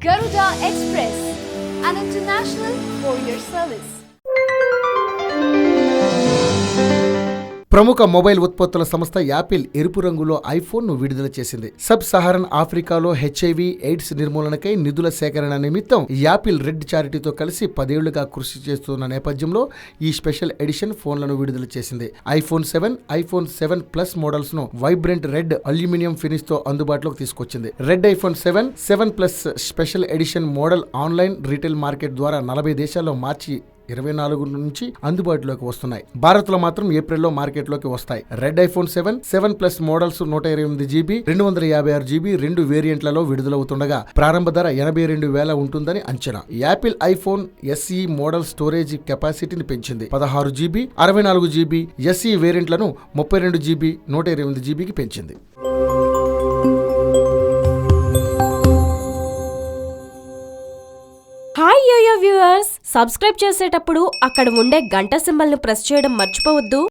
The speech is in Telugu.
Garuda Express, an international courier service. ప్రముఖ మొబైల్ ఉత్పత్తుల సంస్థ యాపిల్ ఎరుపు రంగులో ఐఫోన్ను విడుదల చేసింది. సబ్ సహారన్ ఆఫ్రికాలో HIV ఎయిడ్స్ నిర్మూలనకై నిధుల సేకరణ నిమిత్తం యాపిల్ రెడ్ చారిటీతో కలిసి 10 ఏళ్లుగా కృషి చేస్తున్న నేపథ్యంలో ఈ స్పెషల్ ఎడిషన్ ఫోన్లను విడుదల చేసింది. ఐఫోన్ 7, ఐఫోన్ 7 ప్లస్ మోడల్స్ ను వైబ్రెంట్ రెడ్ అల్యూమినియం ఫినిష్ తో అందుబాటులోకి తీసుకొచ్చింది. Red iPhone 7 plus special edition model online retail market ద్వారా 40 దేశాల్లో మార్చి 24 నుంచి అందుబాటులోకి వస్తున్నాయి. భారత్ లో మాత్రం ఏప్రిల్లో మార్కెట్లోకి వస్తాయి. Red iPhone 7 plus models 128GB, 256GB 2 వేరియంట్లలో విడుదలవుతుండగా ప్రారంభ ధర 82,000 ఉంటుందని అంచనా. Apple iPhone SE model storage కెపాసిటీని పెంచింది. 16GB, 64GB SE వేరియంట్లను 32GB, 128GBకి పెంచింది. హాయ్ యోయో వ్యూవర్స్, సబ్స్క్రైబ్ చేసేటప్పుడు అక్కడ ఉండే గంట సింబల్ని ప్రెస్ చేయడం మర్చిపోవద్దు.